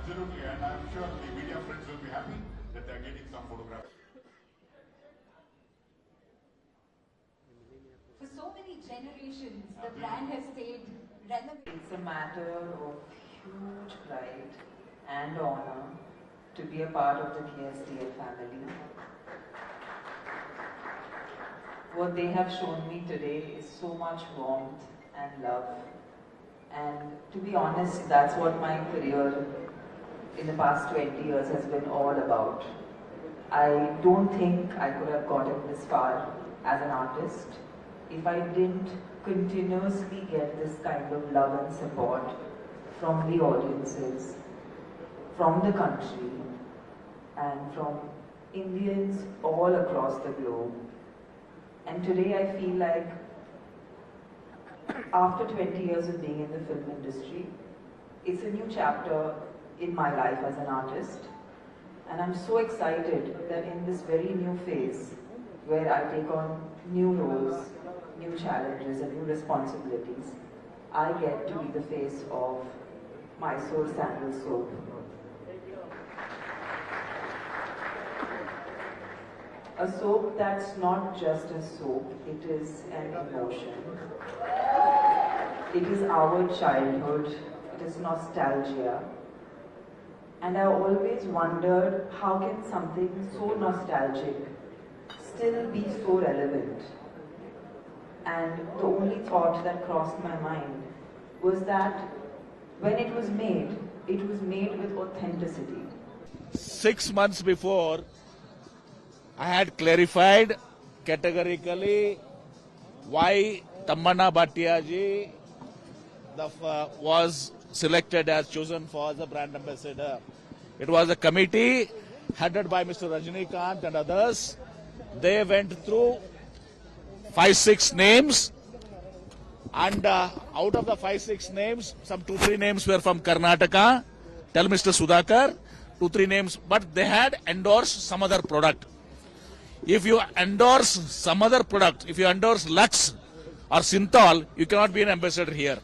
Absolutely, and I'm sure the media friends will be happy that they're getting some photographs. For so many generations, the brand has stayed relevant. It's a matter of huge pride and honor to be a part of the KSDL family. What they have shown me today is so much warmth and love. And to be honest, that's what my career in the past 20 years has been all about. I don't think I could have gotten this far as an artist if I didn't continuously get this kind of love and support from the audiences, from the country, and from Indians all across the globe. And today I feel like after 20 years of being in the film industry, it's a new chapter in my life as an artist. And I'm so excited that in this very new phase, where I take on new roles, new challenges and new responsibilities, I get to be the face of Mysore Sandal Soap. A soap that's not just a soap, it is an emotion. It is our childhood, it is nostalgia. And I always wondered, how can something so nostalgic still be so relevant? And the only thought that crossed my mind was that when it was made with authenticity. 6 months before, I had clarified categorically why Tammana Bhatia ji was selected as chosen for the brand ambassador. It was a committee headed by Mr. Rajnikant and others. They went through 5-6 names, and out of the 5-6 names, some 2-3 names were from Karnataka. Tell Mr. Sudhakar, 2-3 names, but they had endorsed some other product. If you endorse some other product, if you endorse Lux or Synthol, you cannot be an ambassador here.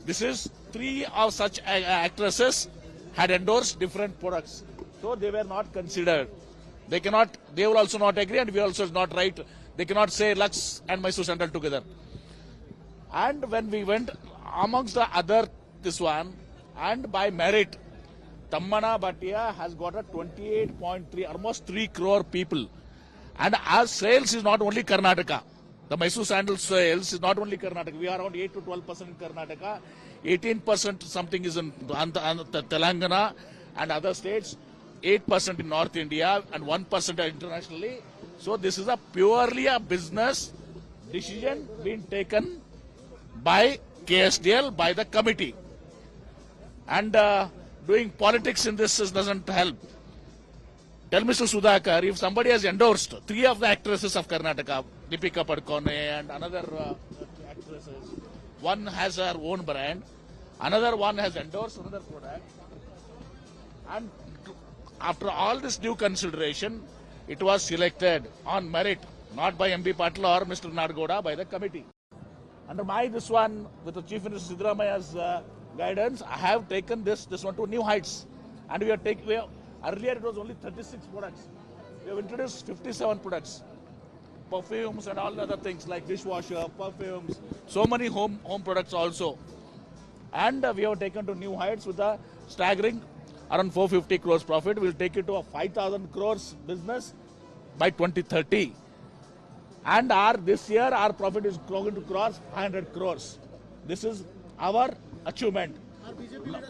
This is 3 of such actresses had endorsed different products, so they were not considered. They will also not agree, and we also not right. They cannot say Lux and Mysore Sandal together. And when we went amongst the other this one, and by merit, Tammana Bhatia has got a 28.3, almost 3 crore people. And our sales is not only Karnataka. The Mysore Sandal sales is not only Karnataka. We are around 8 to 12% in Karnataka. 18% something is in Telangana and other states. 8% in North India and 1% internationally. So this is purely a business decision being taken by KSDL, by the committee. And doing politics in this doesn't help. Tell Mr. Sudhakar, if somebody has endorsed 3 of the actresses of Karnataka, Deepika Padukone and another actresses, one has her own brand, another one has endorsed another product, and after all this due consideration, it was selected on merit, not by MB Patil or Mr. Nadgoda, by the committee. Under this one, with the Chief Minister Siddaramaya's guidance, I have taken this one to new heights. And earlier it was only 36 products. We have introduced 57 products. Perfumes and all the other things like dishwasher, perfumes, so many home products also. And we have taken to new heights with a staggering around 450 crores profit. We will take it to a 5,000 crores business by 2030. And this year our profit is going to cross 500 crores. This is our achievement. Are BJP leaders